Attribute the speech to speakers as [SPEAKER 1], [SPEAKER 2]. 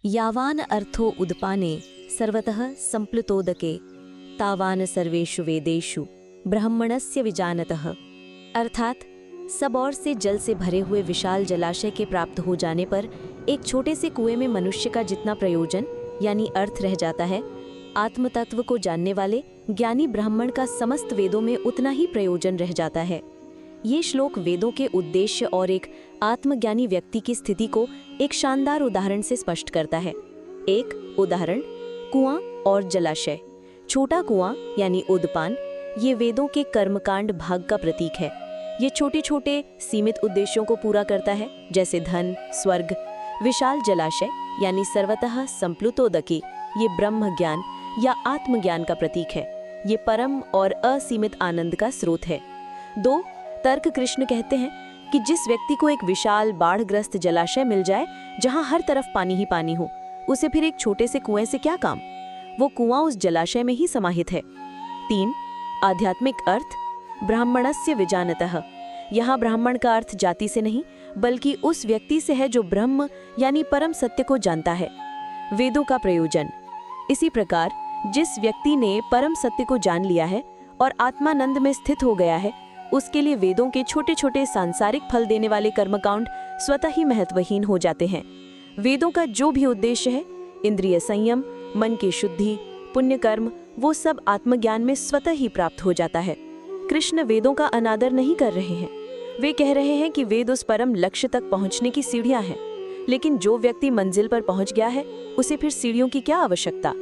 [SPEAKER 1] यावान अर्थो उदपाने सर्वतः संप्लुतोदके तावान सर्वेषु वेदेषु ब्राह्मणस्य विजानतः। अर्थात सब ओर से जल से भरे हुए विशाल जलाशय के प्राप्त हो जाने पर एक छोटे से कुएं में मनुष्य का जितना प्रयोजन यानी अर्थ रह जाता है, आत्म तत्व को जानने वाले ज्ञानी ब्राह्मण का समस्त वेदों में उतना ही प्रयोजन रह जाता है। ये श्लोक वेदों के उद्देश्य और एक आत्मज्ञानी व्यक्ति की स्थिति को एक शानदार उदाहरण से स्पष्ट करता है। एक उदाहरण, कुआं और जलाशय। छोटा कुआं यानी उदपान ये वेदों के कर्मकांड भाग का प्रतीक है। ये छोटे छोटे सीमित उद्देश्यों को पूरा करता है, जैसे धन, स्वर्ग। विशाल जलाशय यानी सर्वतः संप्लुतोदके ये ब्रह्म ज्ञान या आत्मज्ञान का प्रतीक है। ये परम और असीमित आनंद का स्रोत है। 2. तर्क कृष्ण कहते हैं कि जिस व्यक्ति को एक विशाल बाढ़ग्रस्त जलाशय मिल जाए जहां हर तरफ पानी ही पानी हो, उसे फिर एक छोटे से कुएं से क्या काम। वो कुआं उस जलाशय में ही समाहित है। 3. आध्यात्मिक अर्थ, ब्राह्मणस्य विजानतः। यहाँ ब्राह्मण का अर्थ जाति से नहीं बल्कि उस व्यक्ति से है जो ब्रह्म यानी परम सत्य को जानता है। वेदों का प्रयोजन, इसी प्रकार जिस व्यक्ति ने परम सत्य को जान लिया है और आत्मानंद में स्थित हो गया है, उसके लिए वेदों के छोटे छोटे सांसारिक फल देने वाले कर्मकांड स्वतः ही महत्वहीन हो जाते हैं। वेदों का जो भी उद्देश्य है, इंद्रिय संयम, मन की शुद्धि, पुण्य कर्म, वो सब आत्मज्ञान में स्वतः ही प्राप्त हो जाता है। कृष्ण वेदों का अनादर नहीं कर रहे हैं। वे कह रहे हैं कि वेद उस परम लक्ष्य तक पहुंचने की सीढ़ियां हैं, लेकिन जो व्यक्ति मंजिल पर पहुंच गया है उसे फिर सीढ़ियों की क्या आवश्यकता।